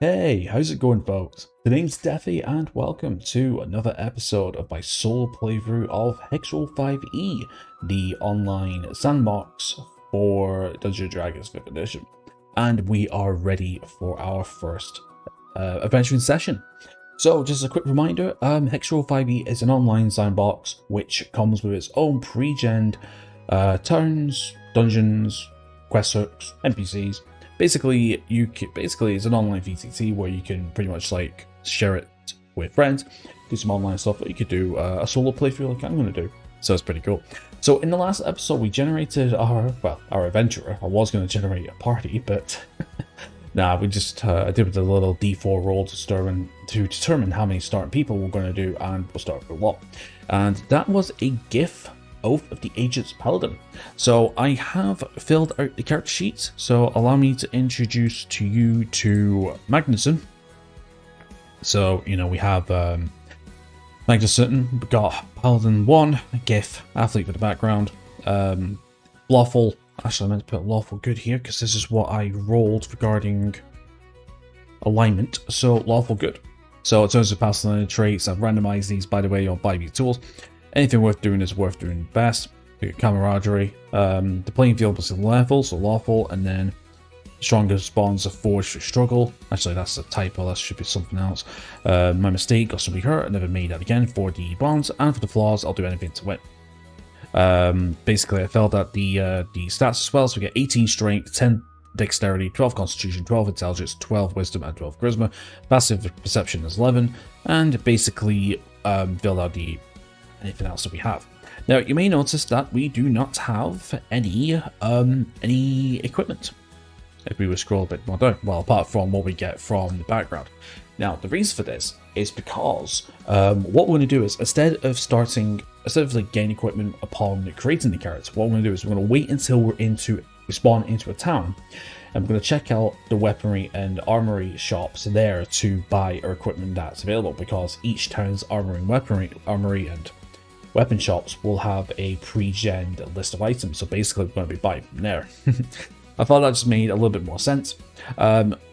Hey, how's it going, folks? The name's Deathy, and welcome to another episode of my solo playthrough of Hexroll 5e, the online sandbox for Dungeons & Dragons 5th edition. And we are ready for our first adventuring session. So, just a quick reminder, Hexroll 5e is an online sandbox which comes with its own pre-gened turns, dungeons, quest hooks, NPCs. Basically, it's an online VTT where you can pretty much like share it with friends, do some online stuff that you could do a solo playthrough like I'm going to do. So it's pretty cool. So in the last episode, we generated our adventurer. I was going to generate a party, but nah, we just I did a little D4 roll to determine how many starting people we're going to do, and we'll start with what. And that was a GIF. Oath of the Aegis Paladin. So I have filled out the character sheets, so allow me to introduce to you to Magnuson. So, you know, we have Magnuson, we got Paladin 1, GIF, athlete with the background, lawful, actually I meant to put lawful good here because this is what I rolled regarding alignment, so lawful good. So in terms of personality traits, I've randomized these by the way on 5e tools. Anything worth doing is worth doing best. Camaraderie. The playing field was level, so lawful, and then strongest bonds are forged through struggle. Actually, that's a typo, that should be something else. My mistake, got somebody hurt, I never made that again for the bonds, and for the flaws, I'll do anything to win. Basically, I felt that the stats as well, so we get 18 strength, 10 dexterity, 12 constitution, 12 intelligence, 12 wisdom, and 12 charisma. Passive perception is 11, and basically filled out the anything else that we have. Now, you may notice that we do not have any equipment. If we were scroll a bit more down, well, apart from what we get from the background. Now, the reason for this is because what we're going to do is instead of like getting equipment upon creating the character, what we're going to do is we're going to wait until we spawn into a town, and we're going to check out the weaponry and armory shops there to buy our equipment that's available, because each town's armory and weapon shops will have a pre-gen list of items, so basically we're going to be buying from there. I thought that just made a little bit more sense.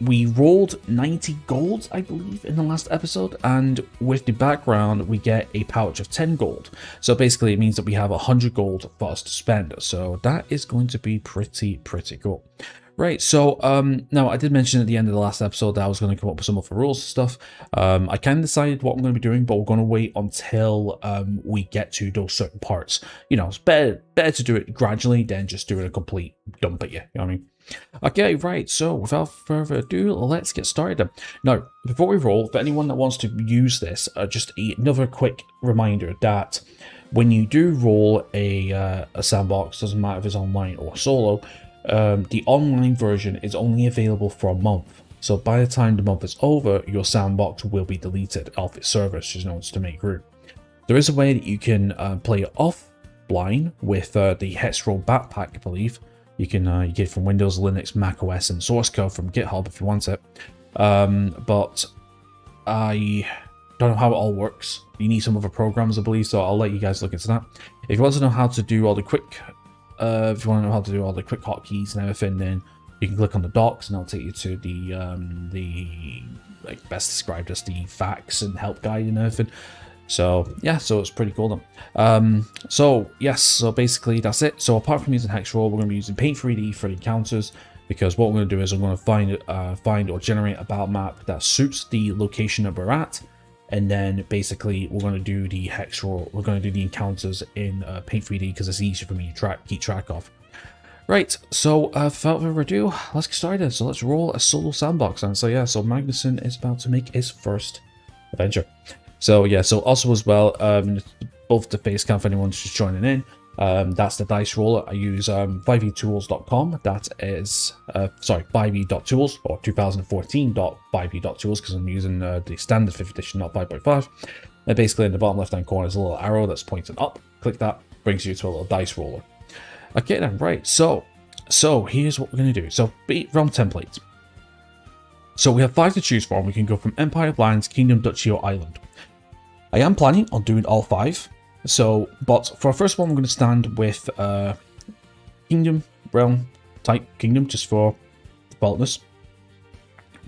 We rolled 90 gold, I believe, in the last episode, and with the background we get a pouch of 10 gold. So basically it means that we have 100 gold for us to spend, so that is going to be pretty cool. Right, so now I did mention at the end of the last episode that I was going to come up with some other rules and stuff. I kind of decided what I'm going to be doing, but we're going to wait until we get to those certain parts. You know, it's better to do it gradually than just doing a complete dump at you. You know what I mean? Okay, right, so without further ado, let's get started. Now, before we roll, for anyone that wants to use this, just another quick reminder that when you do roll a sandbox, doesn't matter if it's online or solo, the online version is only available for a month. So by the time the month is over, your sandbox will be deleted off its servers, just known to make room. There is a way that you can play it offline with the Hexroll backpack, I believe. You can you get it from Windows, Linux, Mac OS, and source code from GitHub if you want it. But I don't know how it all works. You need some other programs, I believe, so I'll let you guys look into that. If you want to know how to do all the quick hotkeys and everything, then you can click on the docs and it'll take you to the like best described as the facts and help guide and everything. So yeah, so it's pretty cool then. So yes, so basically that's it. So apart from using Hexroll, we're going to be using Paint 3D for the encounters, because what we're going to do is I'm going to find or generate a battle map that suits the location that we're at. And then basically we're going to do the Hexroll, we're going to do the encounters in Paint 3D because it's easier for me to keep track of. Right, so without further ado, let's get started. So let's roll a solo sandbox. And so yeah, so Magnuson is about to make his first adventure. So yeah, so also as well, both the face cam for anyone just joining in. That's the dice roller. I use 5etools.com. That is, 5e.tools or 2014.5e.tools because I'm using the standard 5th edition, not 5.5. And basically in the bottom left hand corner is a little arrow that's pointing up. Click that, brings you to a little dice roller. Okay then, right, so here's what we're going to do. So realm template. So we have 5 to choose from. We can go from Empire, Lands, Kingdom, Duchy, or Island. I am planning on doing all 5. So, but for our first one, we're going to stand with Kingdom, Realm, type Kingdom, just for defaultness.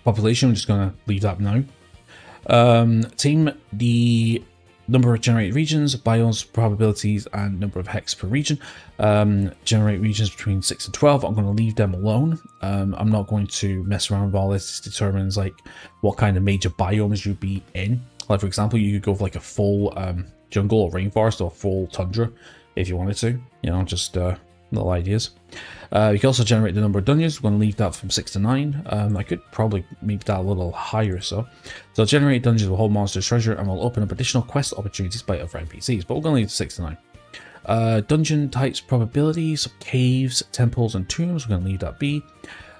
Population, I'm just going to leave that now. Team, the number of generated regions, biomes, probabilities, and number of hex per region. Generate regions between 6 and 12. I'm going to leave them alone. I'm not going to mess around with all this. This determines like what kind of major biomes you'd be in. Like for example, you could go for like a full jungle or rainforest or full tundra if you wanted to. You know, just little ideas. You can also generate the number of dungeons. We're going to leave that from 6 to 9. I could probably make that a little higher. So generate dungeons will hold monsters' treasure and will open up additional quest opportunities by other NPCs. But we're going to leave 6 to 9. Dungeon types probabilities, caves, temples, and tombs. We're going to leave that be.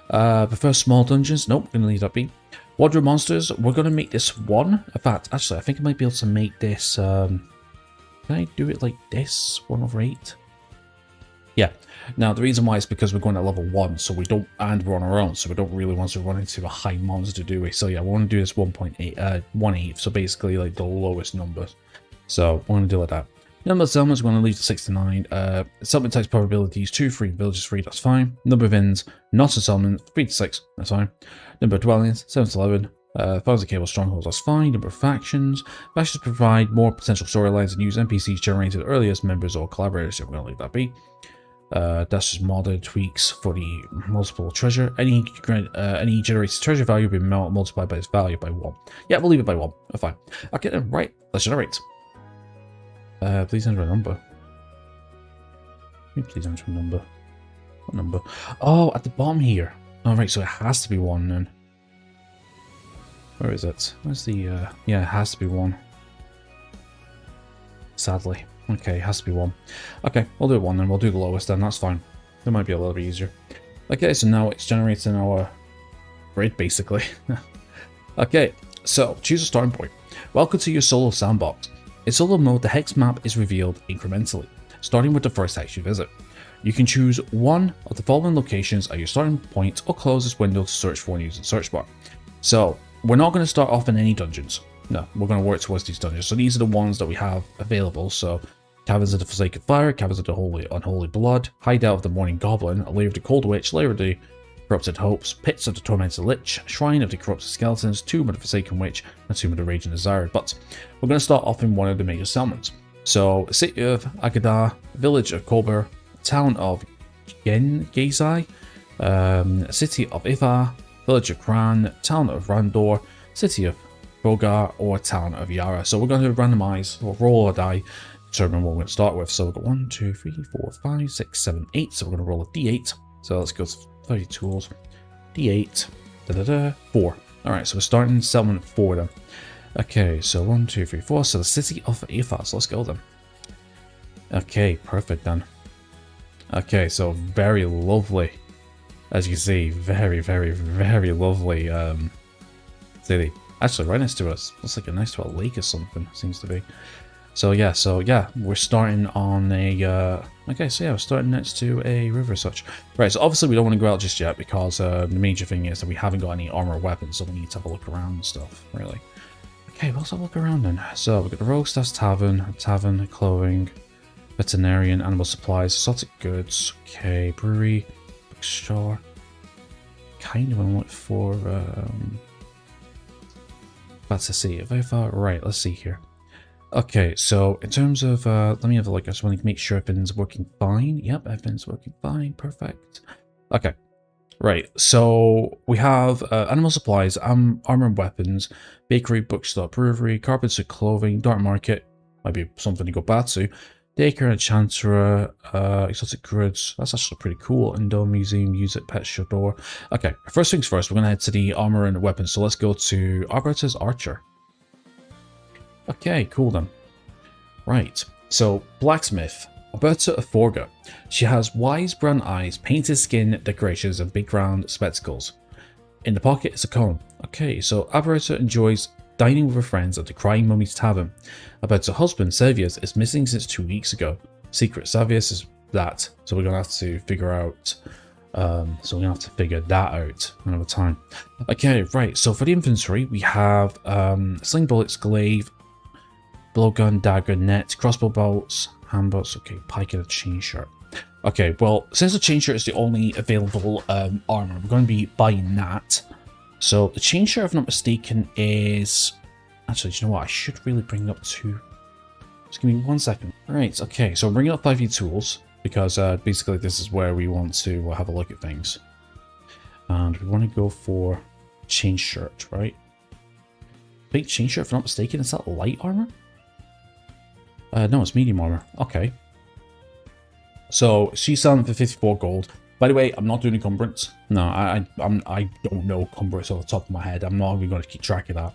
Prefer small dungeons. Nope, we're going to leave that be. Wardrobe monsters. We're going to make this 1. In fact, actually, I think I might be able to make this. Can I do it like this? 1/8. Yeah. Now the reason why is because we're going at level 1, so we don't, and we're on our own, so we don't really want to run into a high monster, do we? So yeah, we want to do this 1.8, so basically like the lowest number. So we're going to do like that. Number of settlements, we're going to leave the 6 to 9. Settlement types probabilities 2, 3, villages 3, that's fine. Number of inns, not a settlement, 3 to 6, that's fine. Number of dwellings, 7 to 11. Files and cable strongholds, that's fine. Number of factions. Factions provide more potential storylines and use NPCs generated earlier as members or collaborators, so we're going to leave that be. That's just modded tweaks for the multiple treasure. Any generated treasure value will be multiplied by its value by 1. Yeah, we'll leave it by 1. Oh, fine. Okay, then, right. Let's generate. Please enter a number. Please enter a number. What number? Oh, at the bottom here. All right, so it has to be 1 then. Where is it? Where's the? Yeah, it has to be 1. Sadly. Okay, it has to be 1. Okay, we'll do 1 then. We'll do the lowest then. That's fine. That might be a little bit easier. Okay, so now it's generating our grid, basically. Okay, so choose a starting point. Welcome to your solo sandbox. In solo mode, the hex map is revealed incrementally, starting with the first hex you visit. You can choose one of the following locations at your starting point or close this window to search for and use the search bar. So, we're not going to start off in any dungeons. No, we're going to work towards these dungeons. So these are the ones that we have available. So, Caverns of the Forsaken Fire, Caverns of the Unholy Blood, Hideout of the Morning Goblin, A Lair of the Cold Witch, Lair of the Corrupted Hopes, Pits of the Tormented Lich, Shrine of the Corrupted Skeletons, Tomb of the Forsaken Witch, and Tomb of the Raging Desire. But we're going to start off in one of the major settlements. So, City of Agadah, Village of Kolber, Town of Gezai, City of Ifar, Village of Kran, Town of Randor, City of Bogar, or Town of Yara. So we're going to randomize, or roll a die, determine what we're going to start with. So we've got 1, 2, 3, 4, 5, 6, 7, 8. So we're going to roll a d8. So let's go to 30 tools. D8, 4. Alright, so we're starting settlement 4 then. Okay, so 1, 2, 3, 4. So the City of Ifar. So let's go then. Okay, perfect then. Okay, so very lovely. As you can see, very, very, very lovely city. Actually, right next to us. Looks like next to a lake or something, seems to be. So yeah, we're starting on a... okay, so yeah, we're starting next to a river as such. Right, so obviously we don't want to go out just yet because the major thing is that we haven't got any armor or weapons, so we need to have a look around and stuff, really. Okay, let's have a look around then. So we've got the Roguesta's Tavern, Clothing, Veterinarian, Animal Supplies, Exotic Goods, okay, Brewery, Bookstore. Kind of want to look for... that's a city. Very far. Right, let's see here. Okay, so in terms of, let me have a look. I just want to make sure everything's working fine. Yep, everything's working fine. Perfect. Okay, right. So we have animal supplies, armor and weapons, bakery, bookstore, brewery, carpets and clothing, dark market. Might be something to go back to. Daycare, enchanter, exotic goods. That's actually pretty cool. Indoor museum, music, pet shop door. Okay, first things first. We're gonna head to the armor and weapons. So let's go to Alberta's Archer. Okay, cool then. Right, so blacksmith, Alberta of Forga. She has wise brown eyes, painted skin, decorations, and big round spectacles. In the pocket is a comb. Okay, so Alberta enjoys dining with her friends at the Crying Mummy's Tavern. Alberta's husband, Savius, is missing since 2 weeks ago. Secret, Savius is that, so we're gonna have to figure out. That out another time. Okay, right. So for the inventory, we have sling bullets, glaive, blowgun, dagger, net, crossbow bolts, handbolts. Okay, pike and a chain shirt. Okay, well, since the chain shirt is the only available armor, we're going to be buying that. So the chain shirt, if I'm not mistaken, is... Actually, do you know what? I should really bring up to... Just give me 1 second. Alright, okay, so I'm bringing up 5e tools, because basically this is where we want to have a look at things. And we want to go for chain shirt, right? Big chain shirt, if I'm not mistaken, is that light armor? No, it's medium armor. Okay. So she's selling for 54 gold. By the way, I'm not doing encumbrance. No, I don't know encumbrance off the top of my head. I'm not even going to keep track of that.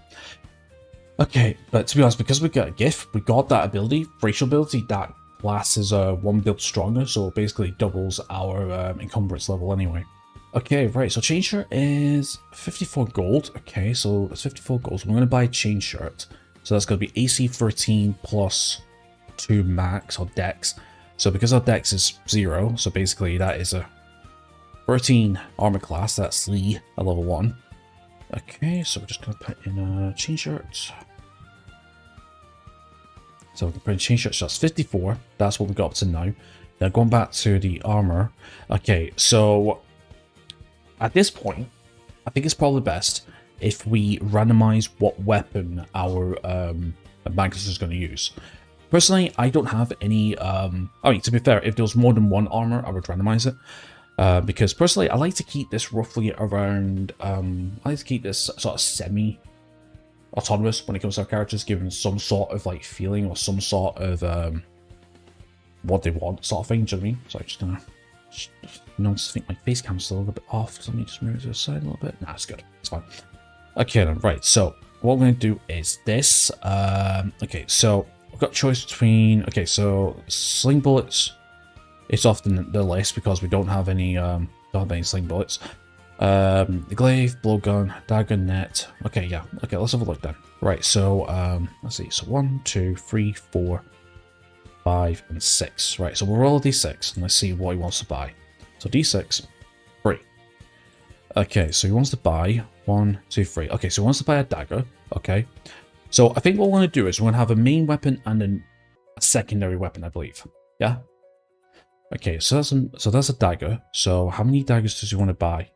Okay, but to be honest, because we got a gift, we got that ability, racial ability, that class is 1 build stronger, so it basically doubles our encumbrance level anyway. Okay, right, so chain shirt is 54 gold. Okay, so it's 54 gold. So we're going to buy a chain shirt. So that's going to be AC 13 plus 2 max or dex. So because our dex is 0, so basically that is a 13 armor class. That's a level 1. Okay, so we're just going to put in a chain shirt. So we can put in chain shirt, so that's 54. That's what we got up to now. Now going back to the armor. Okay, so at this point, I think it's probably best if we randomize what weapon our Magnus is going to use. Personally, I don't have any... I mean, to be fair, if there was more than one armor, I would randomize it. Because personally, I like to keep this roughly around... I like to keep this sort of semi-autonomous when it comes to our characters, giving some sort of like feeling or some sort of what they want sort of thing, do you know what I mean? So I'm just going to... I think my face cam's still a little bit off, so let me just move it to the side a little bit. Nah, it's good. It's fine. Okay then, right. So what we're going to do is this. Okay, so we've got choice between... Okay, so sling bullets. It's often the list because we don't have any sling bullets. The glaive, blowgun, dagger, net. Okay, yeah. Okay, let's have a look then. Right, so let's see. So 1, 2, 3, 4, 5, and 6. Right, so we'll roll a d6 and let's see what he wants to buy. So d6, 3. Okay, so he wants to buy 1, 2, 3. Okay, so he wants to buy a dagger. Okay, so I think what we're going to do is we're going to have a main weapon and a secondary weapon, I believe. Yeah. Okay, so that's a dagger. So how many daggers does he want to buy?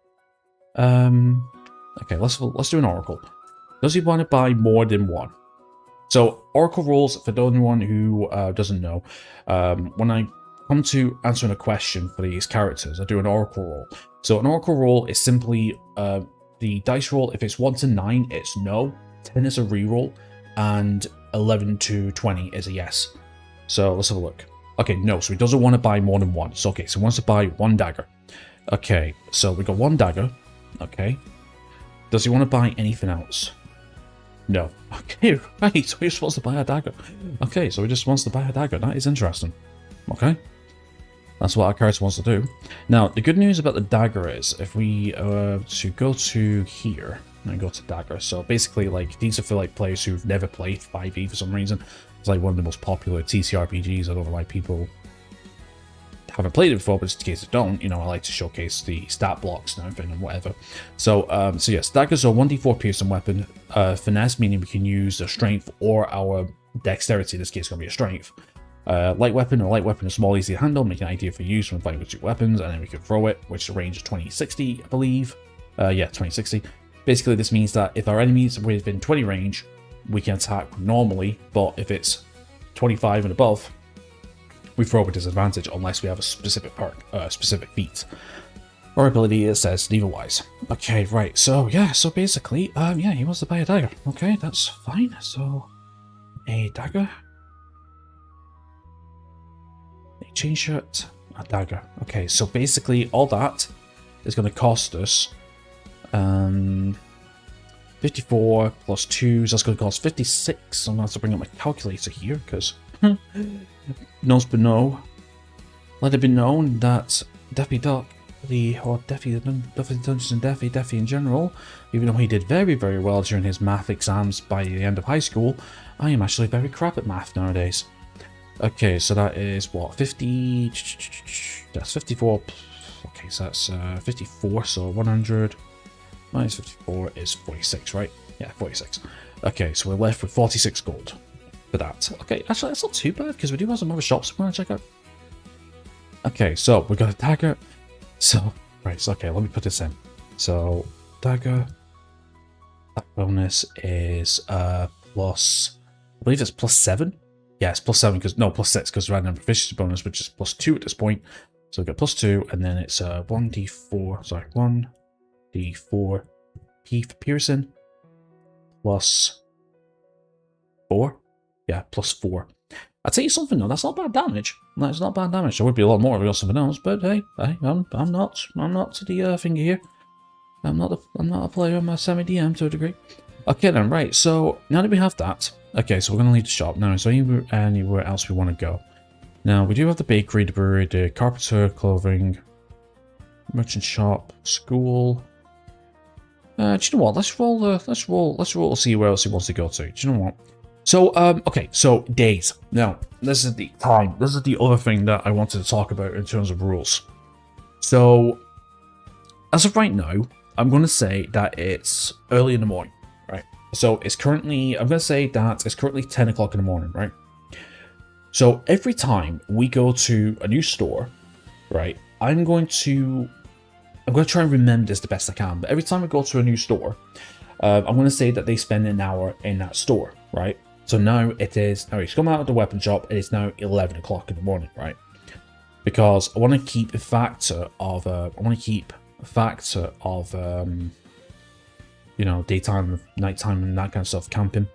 Okay, let's do an oracle. Does he want to buy more than one? So oracle rolls, for anyone who doesn't know, when I come to answering a question for these characters, I do an oracle roll. So an oracle roll is simply the dice roll. If it's 1 to 9, it's no. 10 is a reroll, and 11 to 20 is a yes. So let's have a look. Okay, no, so he doesn't want to buy more than one. So okay, so he wants to buy 1 dagger. Okay, so we got 1 dagger. Okay. Does he want to buy anything else? No. Okay, right, so he just wants to buy a dagger. Okay, so he just wants to buy a dagger. That is interesting. Okay. That's what our character wants to do. Now, the good news about the dagger is, if we to go to here and go to dagger, so basically, like, these are for like players who've never played 5e for some reason. It's like one of the most popular TCRPGs. I don't know why people haven't played it before, but just in case they don't, you know, I like to showcase the stat blocks and everything and whatever. So, so yes, daggers are 1d4 piercing weapon. Finesse, meaning we can use a strength or our dexterity. In this case, it's going to be a strength. Light weapon, a light weapon is small, easy to handle, making it ideal for use when fighting with 2 weapons, and then we can throw it, which is range 2060, I believe. Yeah, 2060. Basically, this means that if our enemies are within 20 range, we can attack normally, but if it's 25 and above, we throw with disadvantage unless we have a specific perk, specific feat or ability that says otherwise. Okay, right. So yeah. So basically, yeah, he wants to buy a dagger. Okay, that's fine. So a dagger, a chain shirt, a dagger. Okay, so basically, all that is going to cost us 54 plus 2, so that's going to cost 56. I'm going to have to bring up my calculator here because knows but no. Let it be known that Daffy Duck, or Daffy Dungeons and Daffy in general, even though he did very, very well during his math exams by the end of high school, I am actually very crap at math nowadays. Okay, so that is what, 50, that's 54, okay, so that's 54, so 100 minus 54 is 46, right? Yeah, 46. Okay, so we're left with 46 gold for that. Okay, actually that's not too bad because we do have some other shops we want to check out. Okay, so we got a dagger. So, right, so okay, let me put this in. So, dagger, bonus is plus, I believe it's +7. Yeah, it's +7 because no, +6 because random proficiency bonus, which is +2 at this point. So we get +2, and then it's 1d4. Sorry, 1d4 P for piercing +4. Yeah, +4. I'll tell you something though, that's not bad damage. That's not bad damage. There would be a lot more if we got something else, but hey, I'm not to the finger here. I'm not a player. I'm a semi-DM to a degree. Okay then, right. So now that we have that, okay, so we're gonna leave the shop now. So anywhere else we want to go? Now we do have the bakery, the brewery, the carpenter, clothing, merchant shop, school. Do you know what? Let's roll. See where else he wants to go to. Do you know what? So okay. So days. Now this is the time. This is the other thing that I wanted to talk about in terms of rules. So as of right now, I'm going to say that it's early in the morning, right? So it's currently, I'm going to say that it's currently 10 o'clock in the morning, right? So every time we go to a new store, right, I'm going to try and remember this the best I can, but every time I go to a new store, I'm going to say that they spend an hour in that store, right? So now it's come out of the weapon shop, it is now 11 o'clock in the morning, right? Because I want to keep a factor of, you know, daytime, nighttime, and that kind of stuff, camping.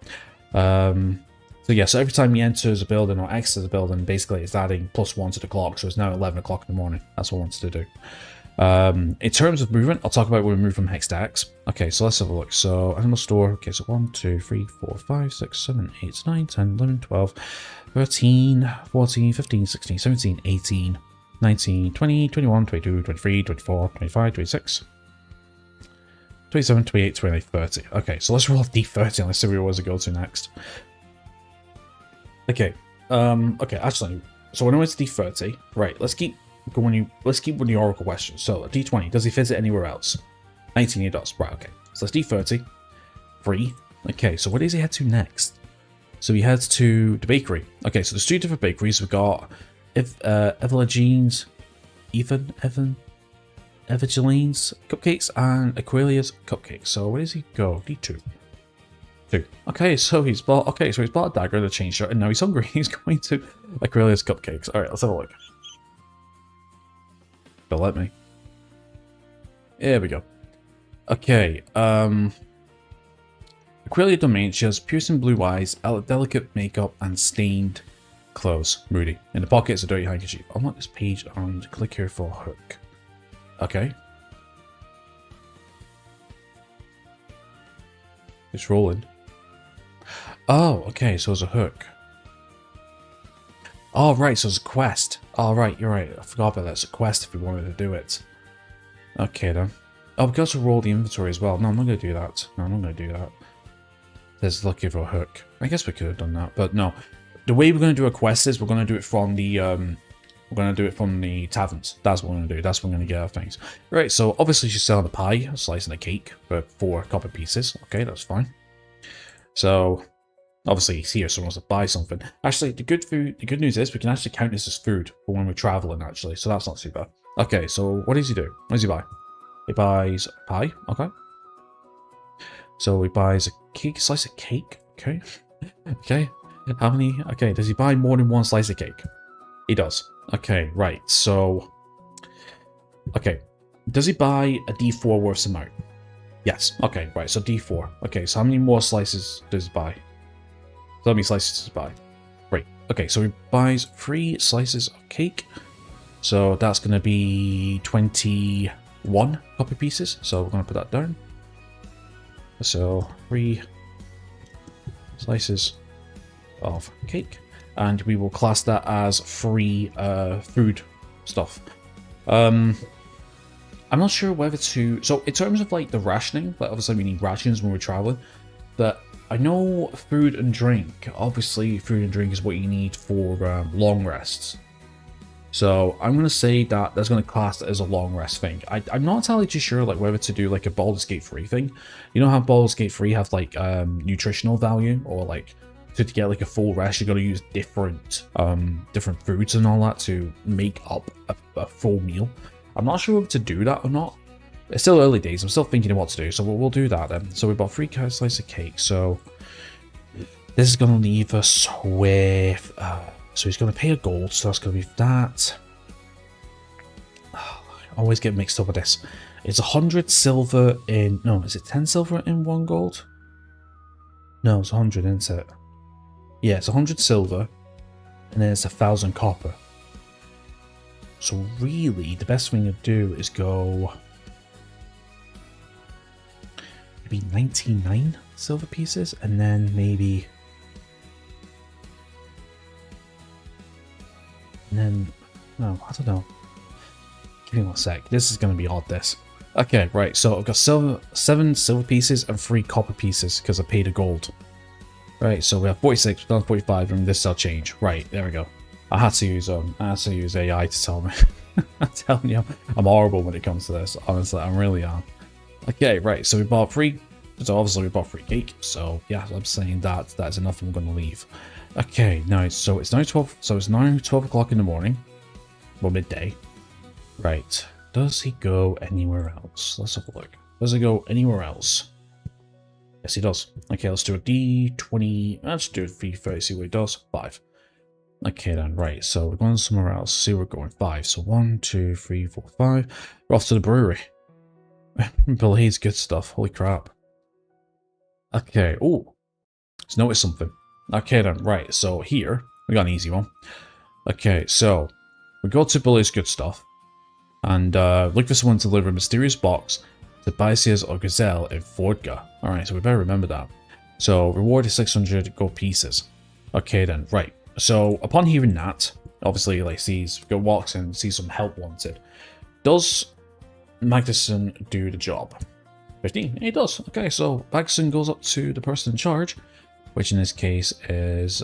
So yeah, so every time he enters a building or exits a building, basically it's adding +1 to the clock, so it's now 11 o'clock in the morning. That's what I wanted to do. In terms of movement, I'll talk about when we move from hex to hex. Okay, so let's have a look. So animal store, okay, so 1, 2, 3, 4, 5, 6, 7, 8, 9, 10, 11, 12, 13, 14, 15, 16, 17, 18, 19, 20, 21, 22, 23, 24, 25, 26, 27, 28, 29, 30. Okay, so let's roll off D30 and let's see where we go to next. Okay, okay, actually, so when I went to D30, right, let's keep with the oracle question. So a D20, does he visit anywhere else? 19 he does, right, okay. So let's D30, 3. Okay, so where does he head to next? So he heads to the bakery. Okay, so there's 2 different bakeries. We've got Eveline's Eveline's cupcakes and Aquilia's cupcakes. So where does he go? D2. 2. Okay, so he's bought a dagger and a chain shirt, and now he's hungry. He's going to Aquilia's cupcakes. Alright, let's have a look. Don't let me. Here we go. Okay, Aquilia Domain, she has piercing blue eyes, delicate makeup, and stained clothes. Moody. In the pocket is a dirty handkerchief. Unlock this page and click here for hook. Okay. It's rolling. Oh, okay, so it's a hook. Oh, right, so it's a quest. Oh, right, you're right. I forgot about that. It's a quest if we wanted to do it. Okay, then. Oh, we can also roll the inventory as well. No, I'm not going to do that. No, I'm not going to do that. There's looking for a hook. I guess we could have done that, but no. The way we're going to do a quest is we're going to do it from the, taverns. That's what we're going to do. That's what we're going to get our things. Right, so obviously she's selling a pie, a slice and a cake for 4 copper pieces. Okay, that's fine. So, obviously he's here, so he wants to buy something. Actually, the good news is we can actually count this as food for when we're traveling, actually, so that's not too bad. Okay, so what does he do? What does he buy? He buys pie, okay. So he buys a cake, slice of cake, okay. Okay, how many? Okay, does he buy more than 1 slice of cake? He does. Okay, right, so... Okay, does he buy a D4 worth amount? Yes, okay, right, so D4. Okay, so how many more slices does he buy? So how many slices does he buy? Great. Okay, so he buys 3 slices of cake. So that's going to be 21 copper pieces. So we're going to put that down. So 3 slices of cake. And we will class that as free food stuff. I'm not sure whether to... So in terms of like the rationing, like obviously we need rations when we're traveling. But I know food and drink. Obviously food and drink is what you need for long rests. So I'm going to say that that's going to class it as a long rest thing. I'm not entirely too sure like whether to do like a Baldur's Gate 3 thing. You know how Baldur's Gate 3 have like nutritional value, or like to get like a full rest, you're going to use different foods and all that to make up a full meal. I'm not sure whether to do that or not. It's still early days. I'm still thinking of what to do, so we'll do that then. So we bought 3 slices of cake. So this is going to leave us with... so he's going to pay a gold, so that's going to be that. I always get mixed up with this. It's 100 silver in... No, is it 10 silver in 1 gold? No, it's 100, isn't it? Yeah, it's 100 silver, and then it's 1,000 copper. So really, the best thing to do is go... maybe 99 silver pieces, and then maybe... and then... no, I don't know. Give me 1 sec. This is going to be odd, this. Okay, right, so I've got 7 silver pieces and 3 copper pieces because I paid a gold. Right, so we have 46, we've done 45, and this will change. Right, there we go. I had to use AI to tell me. I'm telling you, I'm horrible when it comes to this. Honestly, I really am. Okay, right, so we bought 3. So obviously we bought 3 cake. So yeah, I'm saying that's enough. I'm going to leave. Okay, now so it's now 12. So it's now 12 o'clock in the morning. Well, midday. Right. Does he go anywhere else? Let's have a look. Does he go anywhere else? Yes, he does. Okay, let's do a D20. Let's do a D30, see what he does. 5. Okay then, right. So we're going somewhere else. See where we're going. 5. So 1, 2, 3, 4, 5. We're off to the brewery. Billy's good stuff. Holy crap. Okay. Oh, let's notice something. Okay then, right. So here, we got an easy one. Okay, so we go to Billy's good stuff. And look for someone to deliver a mysterious box to Bisias or Gazelle in Fordga. Alright, so we better remember that. So, reward is 600 gold pieces. Okay then, right. So, upon hearing that, obviously, like, walks in, sees some help wanted. Does Magnuson do the job? 15? Yeah, he does. Okay, so Magnuson goes up to the person in charge, which in this case is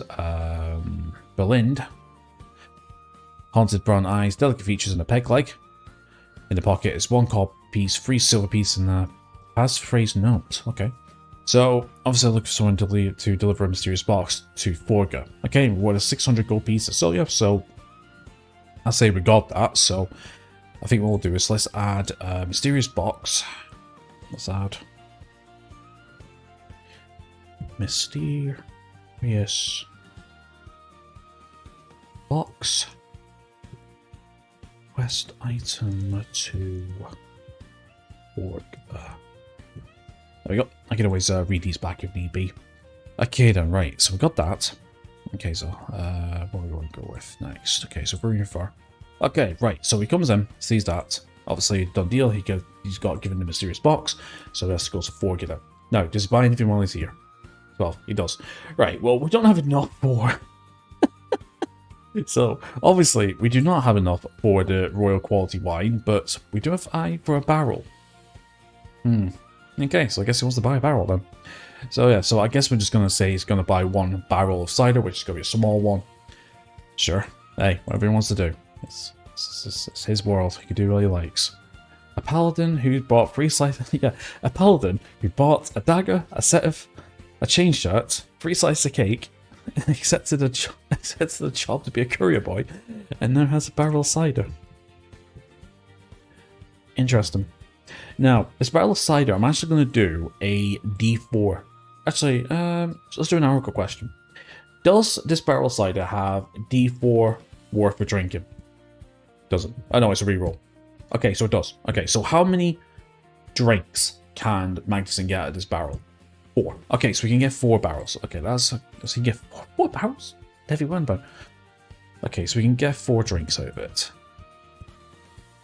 Belind. Haunted brown eyes, delicate features, and a peg leg. In the pocket is 1 copper piece, 3 silver piece, and a passphrase note. Okay. So, obviously I look for someone to deliver a mysterious box to Forga. Okay, reward is 600 gold pieces. So, yeah, so I say we got that. So, I think what we'll do is let's add a mysterious box. Let's add mysterious box. Quest item to Forga. There we go. I can always read these back if need be. Okay then, right. So we got that. Okay, so what are we going to go with next? Okay, so we're here for. Okay, right. So he comes in, sees that. Obviously, done deal. He's got given the mysterious box, so he has to go to Forga then. Now, does he buy anything while he's here? Well, he does. Right. Well, we don't have enough for. So, obviously, we do not have enough for the royal quality wine, but we do have eye for a barrel. Okay, so I guess he wants to buy a barrel then. So yeah, so I guess we're just going to say he's going to buy 1 barrel of cider, which is going to be a small one. Sure. Hey, whatever he wants to do. It's his world. He can do what he likes. A paladin who bought 3 slices... yeah, a paladin who bought a dagger, a chain shirt, 3 slices of cake, accepted a job to be a courier boy, and now has a barrel of cider. Interesting. Now, this barrel of cider, I'm actually going to do a D4. Actually, let's do an oracle question. Does this barrel of cider have D4 worth of drinking? Doesn't. I know it's a reroll. Okay, so it does. Okay, so how many drinks can Magnuson get out of this barrel? 4. Okay, so we can get 4 barrels. Okay, so he can get 4 barrels? Heavy one, but... okay, so we can get 4 drinks out of it.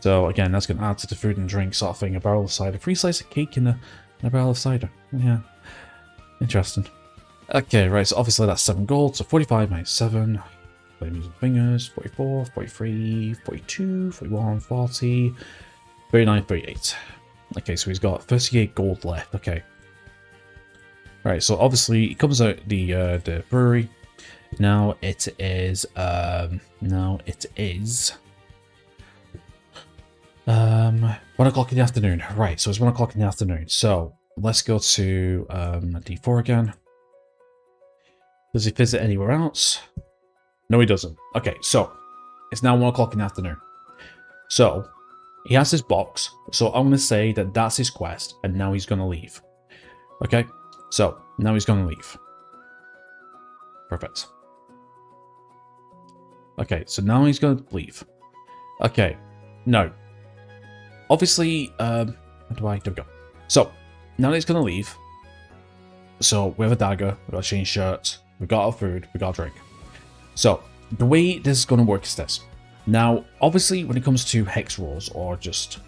So again, that's going to add to the food and drink sort of thing. A barrel of cider. 3 slices of cake and a barrel of cider. Yeah. Interesting. Okay, right, so obviously that's 7 gold. So 45 minus 7. Playing using fingers. 44, 43, 42, 41, 40, 39, 38. Okay, so he's got 38 gold left. Okay. Right, so obviously he comes out the brewery. Now it is 1 o'clock in the afternoon. Right, so it's 1 o'clock in the afternoon. So let's go to D4 again. Does he visit anywhere else? No, he doesn't. Okay, so it's now 1 o'clock in the afternoon. So He has his box, so I'm going to say that that's his quest, and now he's going to leave. Okay, so now he's going to leave. Perfect. Okay, so now he's going to leave. Okay, no. Obviously, there we go. So, now that he's going to leave, so we have a dagger, we've got a change shirt, we've got our food, we've got a drink. So, the way this is going to work is this. Now, obviously, when it comes to hex rolls or just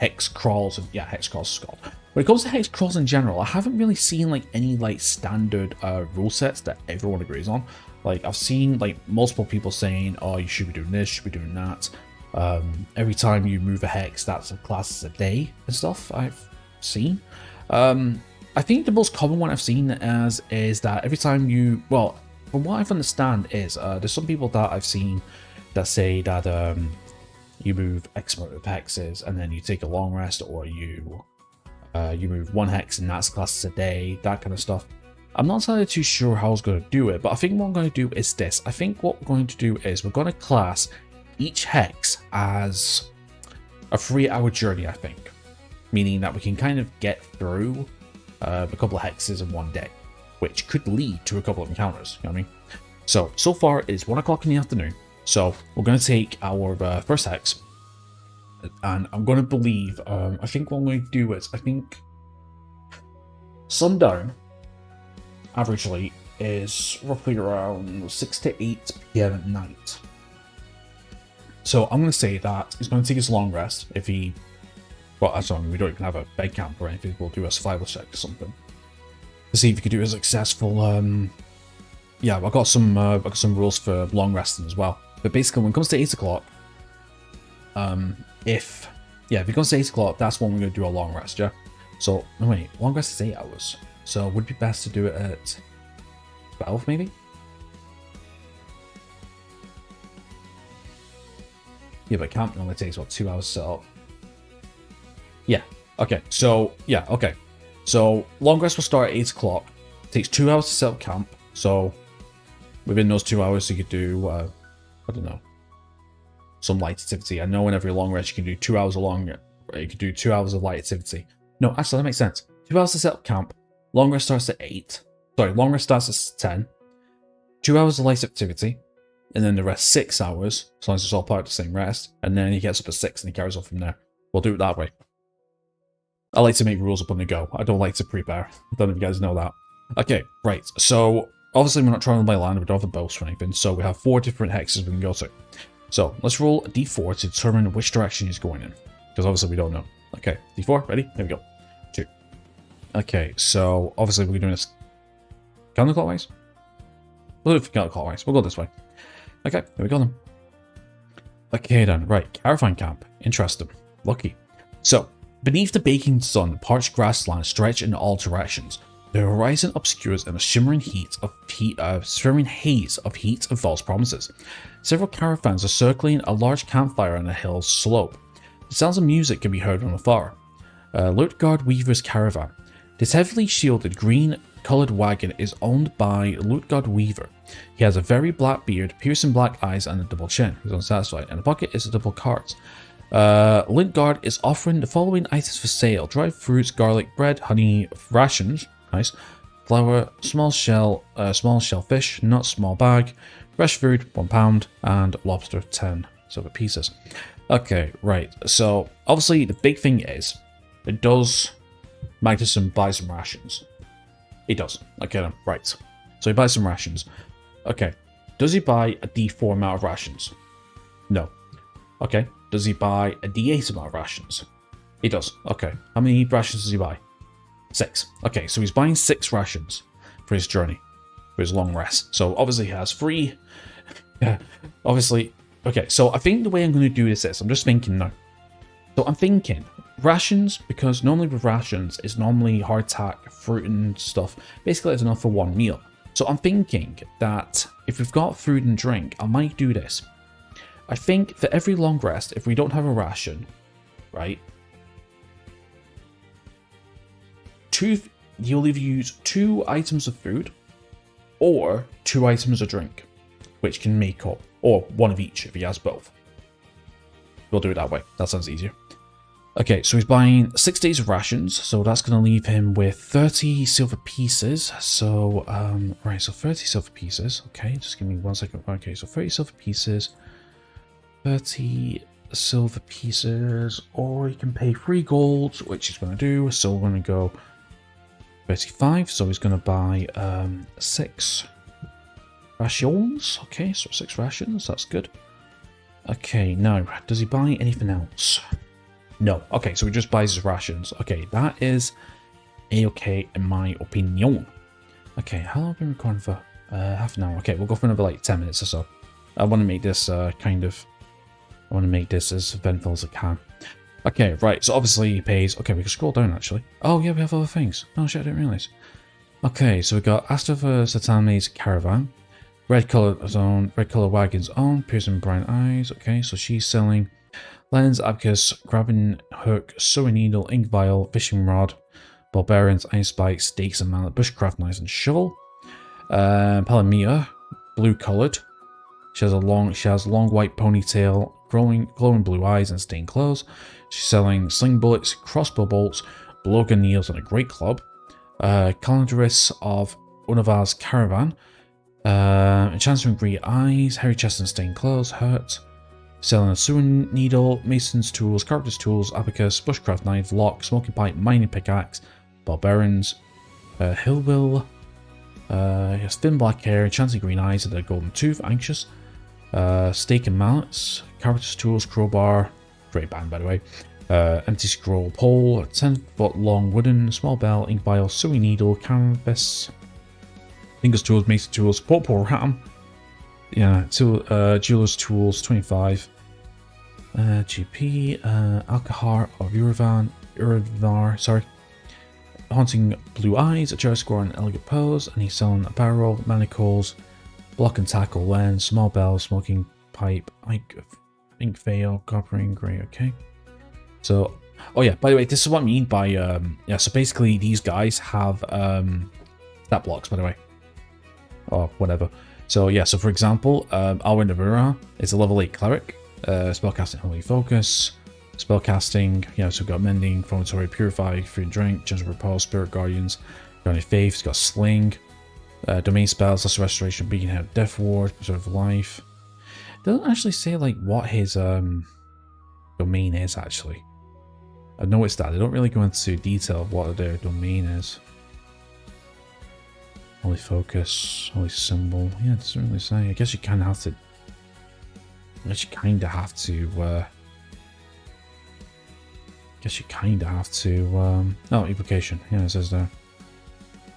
hex crawls, yeah, hex crawls is called. When it comes to hex crawls in general, I haven't really seen like any like standard rule sets that everyone agrees on. Like I've seen like multiple people saying, "Oh, you should be doing this, you should be doing that." Every time you move a hex, that's a class as a day and stuff. I've seen. I think the most common one I've seen is that every time you, well, from what I understand is there's some people that I've seen that say that you move X amount of hexes and then you take a long rest, or you move one hex and that's class as a day, that kind of stuff. I'm not entirely too sure how I was going to do it, but I think what I'm going to do is this. I think what we're going to do is we're going to class each hex as a 3-hour journey, I think. Meaning that we can kind of get through a couple of hexes in one day, which could lead to a couple of encounters, you know what I mean? So far it's 1 o'clock in the afternoon. So we're going to take our first hex, and I'm going to believe, I think what I'm going to do is, I think sundown, averagely, is roughly around 6 to 8 p.m. at night. So I'm going to say that he's going to take his long rest if he, well, sorry, we don't even have a bed camp or anything, we'll do a survival check or something to see if you could do a successful, yeah, I've got some rules for long resting as well. But basically, when it comes to 8 o'clock, if it comes to 8 o'clock, that's when we're going to do a long rest, yeah? So, no wait, long rest is 8 hours. So, would it be best to do it at 12, maybe? Yeah, but camp normally takes, what, 2 hours to set up? Yeah, okay, so, yeah, okay. So, long rest will start at 8 o'clock. It takes 2 hours to set up camp, so within those 2 hours you could do, I don't know, some light activity. I know in every long rest you can do 2 hours of you can do 2 hours of light activity. No, actually that makes sense. 2 hours to set up camp, long rest starts at 8. Sorry, long rest starts at 10. 2 hours of light activity, and then the rest 6 hours, as long as it's all part of the same rest, and then he gets up at 6 and he carries on from there. We'll do it that way. I like to make rules up on the go. I don't like to prepare. I don't know if you guys know that. Okay, right, so obviously we're not traveling by land, we don't have a boat or anything, so we have 4 different hexes we can go to. So let's roll a d4 to determine which direction he's going in, because obviously we don't know. Okay, d4, ready? Here we go. 2. Okay, so obviously we're doing this counterclockwise. We'll do it counterclockwise. We'll go this way. Okay, here we go then. Okay then, right, caravan camp. Interesting. Lucky. So, beneath the baking sun, parched grasslands stretch in all directions. The horizon obscures in a shimmering haze of heat and false promises. Several caravans are circling a large campfire on a hill's slope. The sounds of music can be heard from afar. Luteguard Weaver's caravan. This heavily shielded green-coloured wagon is owned by Luteguard Weaver. He has a very black beard, piercing black eyes, and a double chin. He's unsatisfied. In the pocket is a double cart. Luteguard is offering the following items for sale: dried fruits, garlic, bread, honey, rations. Nice. Flour, small shellfish, nuts, small bag, fresh food, £1, and lobster, 10 silver pieces. Okay, right. So obviously the big thing is, it does Magnuson buy some rations. He does. Okay then, right. So he buys some rations. Okay. Does he buy a D4 amount of rations? No. Okay. Does he buy a D8 amount of rations? He does. Okay. How many rations does he buy? 6. Okay, so he's buying 6 rations for his journey, for his long rest. So obviously he has 3. Yeah, obviously. Okay, so I think the way I'm going to do this is, I'm just thinking now. So I'm thinking rations, because normally with rations, it's normally hardtack, fruit and stuff. Basically, it's enough for one meal. So I'm thinking that if we've got food and drink, I might do this. I think for every long rest, if we don't have a ration, right? You'll either use 2 items of food or 2 items of drink, which can make up, or one of each if he has both. we'll do it that way. That sounds easier. Okay, so he's buying 6 days of rations, so that's going to leave him with 30 silver pieces. So, right, so 30 silver pieces. Okay, just give me 1 second. Okay, so 30 silver pieces, 30 silver pieces, or he can pay 3 gold, which he's going to do. So we're going to go 35, so he's going to buy 6 rations. Okay, so 6 rations, that's good. Okay, now, does he buy anything else? No. Okay, so he just buys his rations. Okay, that is a-okay in my opinion. Okay, how long have I been recording for? Half an hour. Okay, we'll go for another like 10 minutes or so. I want to make this I want to make this as eventful as I can. Okay, right, so obviously he pays. Okay, we can scroll down actually. Oh yeah, we have other things. Oh shit, I didn't realize. Okay, so we got Astava Satame's caravan. Red color zone, red color wagons on, piercing brown eyes. Okay, so she's selling lens, abacus, grabbing hook, sewing needle, ink vial, fishing rod, barbarians, iron spike, stakes and mallet, bushcraft knives and shovel. Palamia, blue colored. She has a long white ponytail, glowing blue eyes and stained clothes. She's selling sling bullets, crossbow bolts, blowgun needles and a great club. Calendarist of Unavar's caravan. Enchanter with green eyes, hairy chest and stained clothes, hurt. Selling a sewing needle, mason's tools, carpenter's tools, abacus, bushcraft knife, lock, smoking pipe, mining pickaxe, barbarians, hillwill, he has thin black hair, enchanted green eyes and a golden tooth, anxious, stake and mallets, carpenter's tools, crowbar, great band by the way, empty scroll pole, a 10-foot long wooden, small bell, ink vial, sewing needle, canvas, fingers tools, mason tools, portable ram, yeah, jeweler's tools, 25, GP, Alcahar of Uravar, sorry, haunting blue eyes, a chair score and elegant pose, and he's selling a barrel, manacles, block and tackle lens, small bell, smoking pipe, ink veil, copper and grey. Okay, so oh yeah, by the way, this is what I mean by yeah, so basically these guys have stat blocks, by the way, or whatever. So yeah, so for example, Alwyn Navura is a level 8 cleric, spellcasting holy focus, spellcasting, yeah, so we've got mending, formatory, purify, food and drink, gentle repose, spirit guardians, got faith, he's got sling, domain spells, lesser restoration, beacon head, death ward, preserve life. It doesn't actually say like what his domain is actually. I've noticed that they don't really go into detail of what their domain is. Holy focus, holy symbol. Yeah, it doesn't really say. I guess you kind of have to. I guess you kind of have to. Oh, evocation. Yeah, it says there.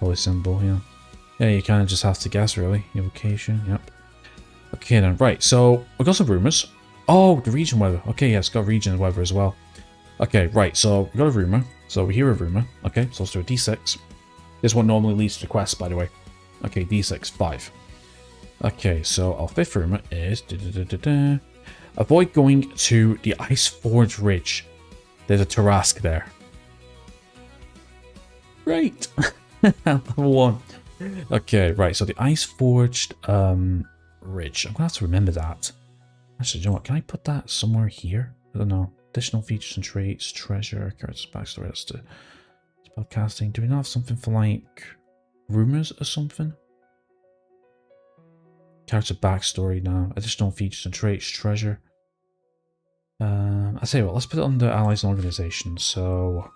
Holy symbol. Yeah. Yeah, you kind of just have to guess, really. Evocation. Yep. Okay, then. Right. So we got some rumors. Oh, the region weather. Okay, yeah, it's got region weather as well. Okay, right. So we got a rumor. So we hear a rumor. Okay, so let's do a D6. This one normally leads to quests, by the way. Okay, D6, 5. Okay, so our 5th rumor is... Avoid going to the Ice Forge Ridge. There's a Tarask there. Great! Level 1. Okay, right, so the Ice Forged Ridge. I'm going to have to remember that. Actually, you know what? Can I put that somewhere here? I don't know. Additional features and traits, treasure, character's backstory, that's the... Spellcasting. Do we not have something for like rumors or something? Character backstory now. Additional features and traits, treasure. I say what, let's put it under allies and organizations. So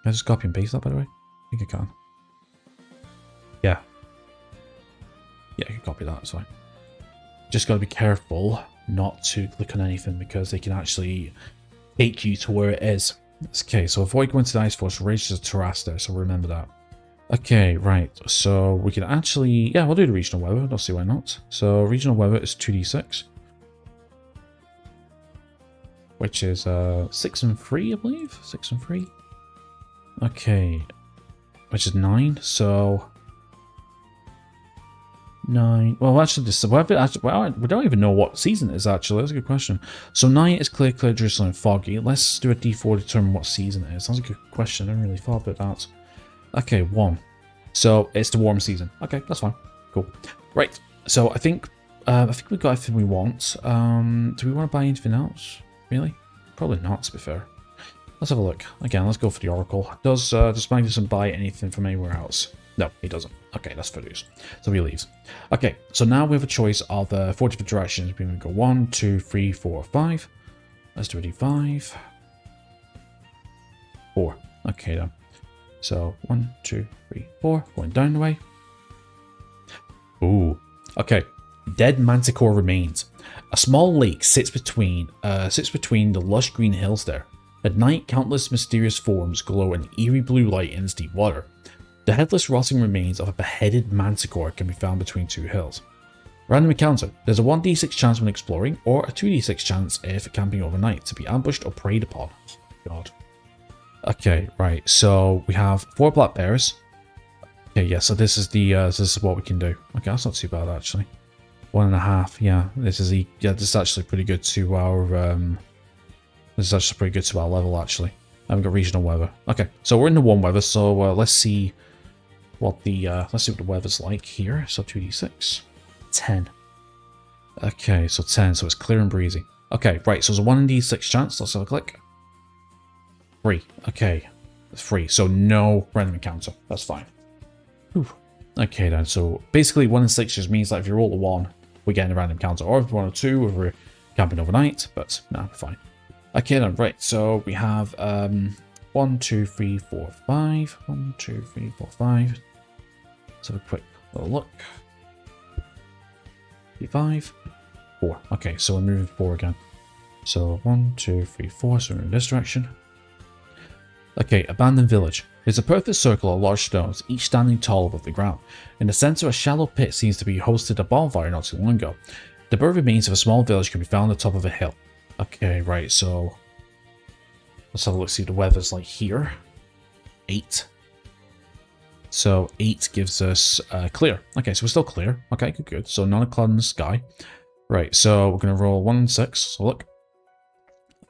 can I just copy and paste that, by the way? I think I can. Yeah. Yeah, I can copy that, it's fine. Just gotta be careful not to click on anything because they can actually take you to where it is. Okay, so avoid going to the Ice Force Ridge, there's a Tarask there, so remember that. Okay, right, so we can actually, yeah, we'll do the regional weather, don't see why not. So regional weather is 2d6. Which is 6 and 3, I believe? 6 and 3. Okay, which is 9, so... 9. Well, actually, we don't even know what season it is, actually. That's a good question. So 9 is clear, drizzling, and foggy. Let's do a d4 to determine what season it is. That's a good question. I didn't really thought about that. Okay, 1. So it's the warm season. Okay, that's fine. Cool. Right. So I think I think we've got everything we want. Do we want to buy anything else? Really? Probably not, to be fair. Let's have a look. Again, let's go for the Oracle. Does Magnuson buy anything from anywhere else? No, he doesn't. Okay, that's for news. So he leaves. Okay, so now we have a choice of 4 different directions. We can go 1, 2, 3, 4, 5. Let's do a D5. 4. Okay, then. So 1, 2, 3, 4. Going down the way. Ooh. Okay. Dead manticore remains. A small lake sits between the lush green hills there. At night, countless mysterious forms glow in eerie blue light in its deep water. The headless, rotting remains of a beheaded manticore can be found between 2 hills. Random encounter. There's a 1d6 chance when exploring, or a 2d6 chance if camping overnight, to be ambushed or preyed upon. God. Okay, right. So we have 4 black bears. Okay, yeah. So this is what we can do. Okay, that's not too bad actually. 1.5. Yeah, this is actually pretty good to our level actually. I haven't got regional weather. Okay, so we're in the 1 weather. So let's see what the weather's like here. So 2d6, 10. Okay, so 10. So it's clear and breezy. Okay, right. So there's a 1 in d6 chance. Let's have a click. 3. Okay, 3. So no random encounter. That's fine. Whew. Okay then. So basically 1 in 6 just means that if you roll a 1, we're getting a random encounter, or if 1 or 2, if we're camping overnight. But no, fine. Okay then, right, so we have 1, 2, 3, 4, 5. 1, 2, 3, 4, 5. Let's have a quick little look. 5, 4. Okay, so we're moving 4 again. So 1, 2, 3, 4, so we're in this direction. Okay, abandoned village. There's a perfect circle of large stones, each standing tall above the ground. In the center, a shallow pit seems to be hosted a bonfire not too long ago. The buried remains of a small village can be found on the top of a hill. Okay, right, so let's have a look, see what the weather's like here. 8. So 8 gives us clear. Okay, so we're still clear. Okay, good. So not a cloud in the sky. Right, so we're going to roll 1 and 6. So look.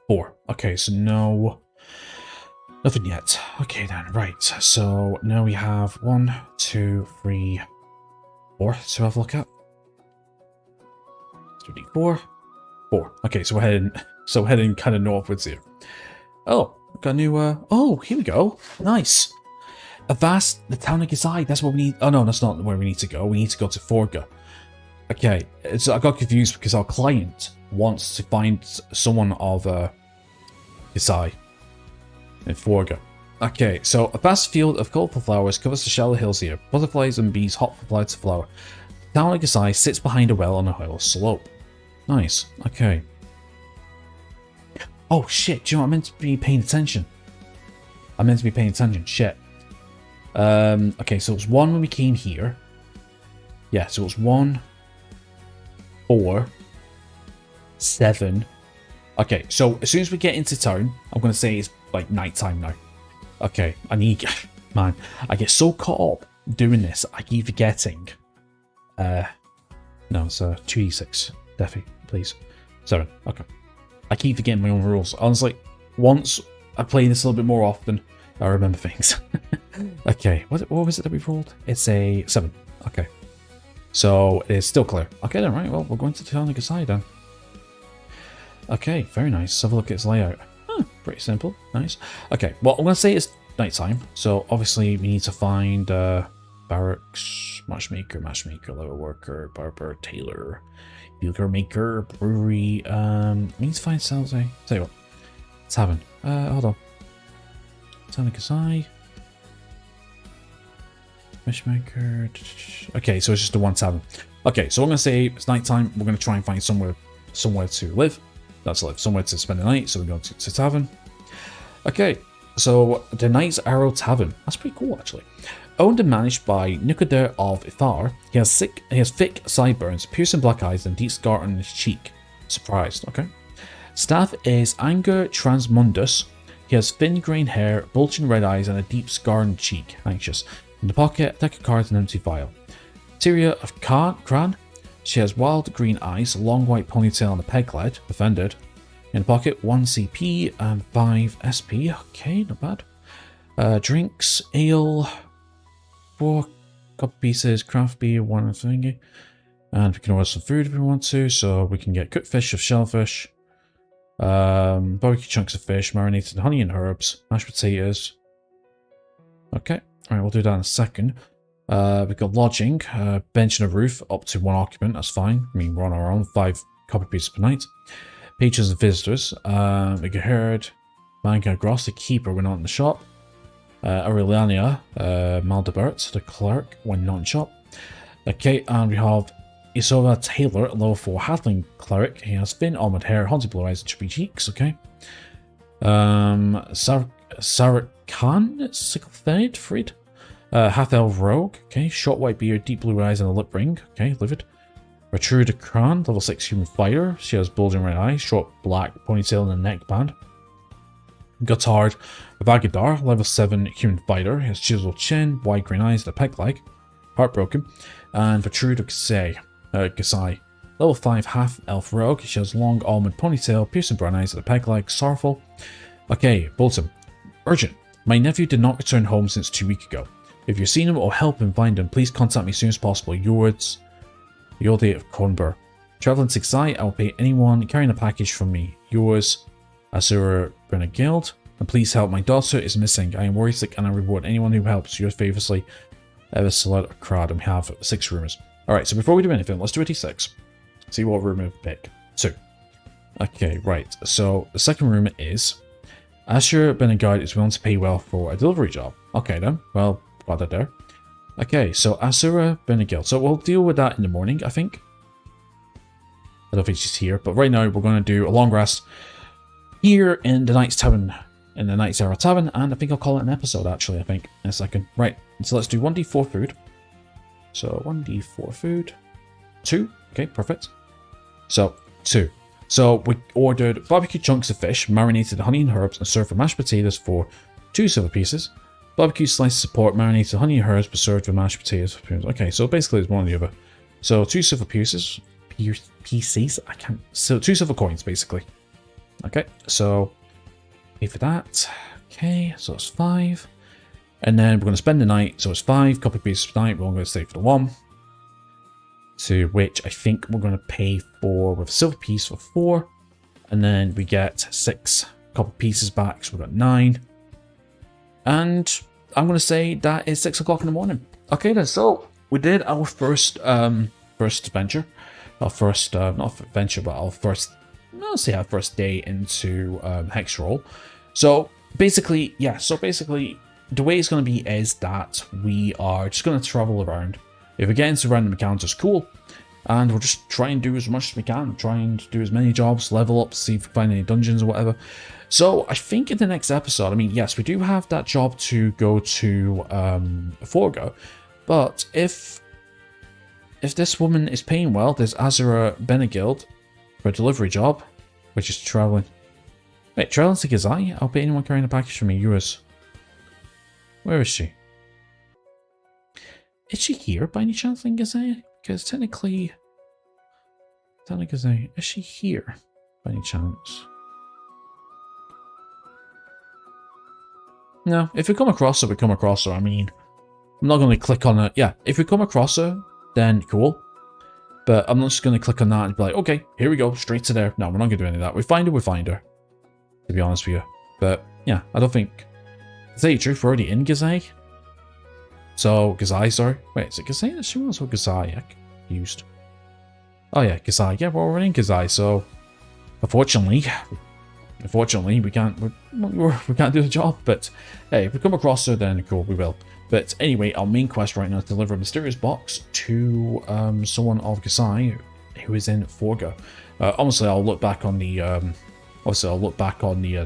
4. Okay, so nothing yet. Okay then, right. So now we have 1, 2, 3, 4 to have a look at. 3d4. 4. Okay, so we're heading kind of northwards here. Oh, got a new oh, here we go. Nice. The town of Gizai, that's what we need. Oh no, that's not where we need to go. We need to go to Forga. Okay, so I got confused because our client wants to find someone of Gizai in Forga. Okay, so a vast field of colorful flowers covers the shallow hills here. Butterflies and bees hop from flower to flower. The town of Gizai sits behind a well on a hill slope. Nice. Okay. Oh shit, do you know what? I meant to be paying attention. Shit. Okay, so it was 1 when we came here. Yeah, so it was 1, 4, 7. Okay, so as soon as we get into town, I'm going to say it's like nighttime now. Okay, man, I get so caught up doing this, I keep forgetting. No, it's 2d6. Defi, please. 7. Okay. I keep forgetting my own rules. Honestly, once I play this a little bit more often, I remember things. Okay, what was it that we rolled? It's a 7. Okay. So it's still clear. Okay then, right, well, we're going to the town of Gizai then. Okay, very nice. Let's have a look at its layout. Pretty simple. Nice. Okay, well, I'm going to say it's nighttime. So obviously we need to find barracks, matchmaker, leather worker, barber, tailor, liquor maker, brewery. We need to find sales. Tell you what, tavern. Hold on. Town of Gizai. Matchmaker. Okay, so it's just the one tavern. Okay, so I'm gonna say it's nighttime. We're gonna try and find somewhere to live. That's like somewhere to spend the night. So we go to tavern. Okay, so the Knight's Arrow Tavern. That's pretty cool, actually. Owned and managed by Nukader of Ithar, he has thick sideburns, piercing black eyes, and deep scar on his cheek. Surprised, okay. Staff is Anger Transmundus. He has thin green hair, bulging red eyes, and a deep scar on the cheek. Anxious. In the pocket, a deck of cards and an empty vial. Tyria of Kran. She has wild green eyes, a long white ponytail, and a peg leg. Offended. In the pocket, 1 CP and 5 SP. Okay, not bad. Drinks, ale, 4 cup pieces, craft beer, 1 thingy. And we can order some food if we want to. So we can get cooked fish of shellfish, barbecue chunks of fish, marinated in honey and herbs, mashed potatoes. Okay, alright, we'll do that in a second. We've got lodging, bench and a roof, up to 1 occupant, that's fine. I mean, we're on our own, 5 copper pieces per night. Patrons and visitors, we get heard. Manga Gross, the keeper when not in the shop. Aureliania Maldebert, the clerk when not in shop. Okay, and we have Isola Taylor, a level 4 halfling cleric. He has thin almond hair, haunted blue eyes, and chubby cheeks. Okay. Sarah Khan, sickle-fed, Fred. Half-elf rogue. Okay. Short white beard, deep blue eyes, and a lip ring. Okay, livid. Retrude Kran, level 6 human fighter. She has bulging red eyes, short black ponytail, and a neckband. Gotthard Vagadar, level 7 human fighter. He has chiseled chin, wide green eyes, and a peg leg. Heartbroken. And Vertrude Gasai, level 5 half-elf rogue. She has long almond ponytail, piercing brown eyes, and a peg leg. Sorrowful. Okay, Bolton. Urgent. My nephew did not return home since 2 weeks ago. If you've seen him or help him find him, please contact me as soon as possible. Yours, Yodie of Cornbur. Traveling to Xai, I'll pay anyone carrying a package from me. Yours, Asura Guild. And please help, my daughter is missing. I am worried sick and I reward anyone who helps. Yours famously, Eversalad Crad, and we have 6 rumors. Alright, so before we do anything, let's do a d6. See what rumor we pick. 2. Okay, right. So the second rumor is Asher Benegard is willing to pay well for a delivery job. Okay then, well, glad they're there. Okay, so Asura Benegard. So we'll deal with that in the morning, I think. I don't think she's here, but right now we're going to do a long rest here in the Knight's Tavern, in the Knight's Era Tavern, and I think I'll call it an episode actually, I think, in a second. Right, so let's do 1d4 food. So 1d4 food. 2. Okay, perfect. So 2. So we ordered barbecue chunks of fish, marinated in honey and herbs, and served with mashed potatoes for 2 silver pieces. Barbecue slices of pork, marinated in honey and herbs, but served with mashed potatoes. Okay, so basically it's one or the other. So 2 silver pieces. Pieces? I can't. So 2 silver coins, basically. Okay, so pay for that. Okay, so it's 5. And then we're going to spend the night, so it's 5 copper pieces per night. We're only going to stay for the 1. To which I think we're going to pay for with a silver piece for 4. And then we get 6 copper pieces back, so we've got 9. And I'm going to say that is 6 o'clock in the morning. Okay then, so we did our first adventure. Our first, not adventure, but our first, let's say our first day into Hexroll. So basically, yeah, the way it's going to be is that we are just going to travel around. If we get into random encounters, cool. And we'll just try and do as much as we can. Try and do as many jobs, level up, see if we find any dungeons or whatever. So I think in the next episode, I mean, yes, we do have that job to go to Forgo. But if this woman is paying well, there's Azura Benegild for a delivery job, which is traveling. Wait, traveling to Gazai? I'll pay anyone carrying a package from me. Yours. Where is she? Is she here by any chance in Gazai? Because technically, Gazai, is she here by any chance? No, if we come across her, we come across her. I mean, I'm not going to click on her. Yeah, if we come across her, then cool. But I'm not just going to click on that and be like, okay, here we go, straight to there. No, we're not going to do any of that. We find her, to be honest with you. But yeah, I don't think... To tell you the truth, we're already in Gazai. So, Gazai, sorry. Wait, is it Gazai that she was or Gazai? I confused. Oh yeah, Gazai. Yeah, we're already in Gazai, so... Unfortunately, we can't do the job, but hey, if we come across her, then cool, we will. But anyway, our main quest right now is to deliver a mysterious box to someone of Gazai who is in Forgo. Honestly, I'll look back on the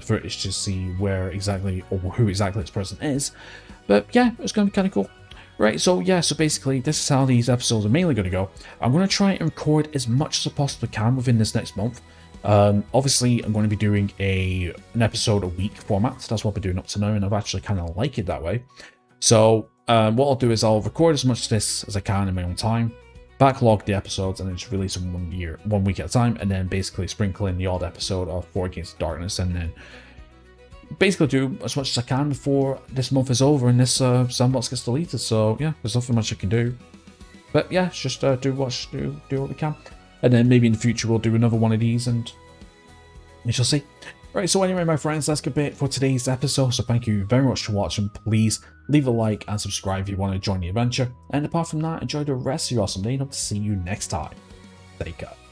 footage to see where exactly or who exactly this person is. But yeah, it's going to be kind of cool. Right, so yeah, so basically this is how these episodes are mainly going to go. I'm going to try and record as much as I possibly can within this next month. Obviously, I'm going to be doing an episode a week format. That's what I've been doing up to now, and I've actually kind of like it that way. So what I'll do is I'll record as much of this as I can in my own time, backlog the episodes, and then just release them 1 week at a time, and then basically sprinkle in the odd episode of 4 Against the Darkness, and then basically do as much as I can before this month is over and this sandbox gets deleted. So yeah, there's nothing much I can do. But yeah, just do what we can. And then maybe in the future we'll do another one of these and we shall see. Right, so anyway, my friends, that's a bit for today's episode. So thank you very much for watching. Please leave a like and subscribe if you want to join the adventure. And apart from that, enjoy the rest of your awesome day and hope to see you next time. Take care.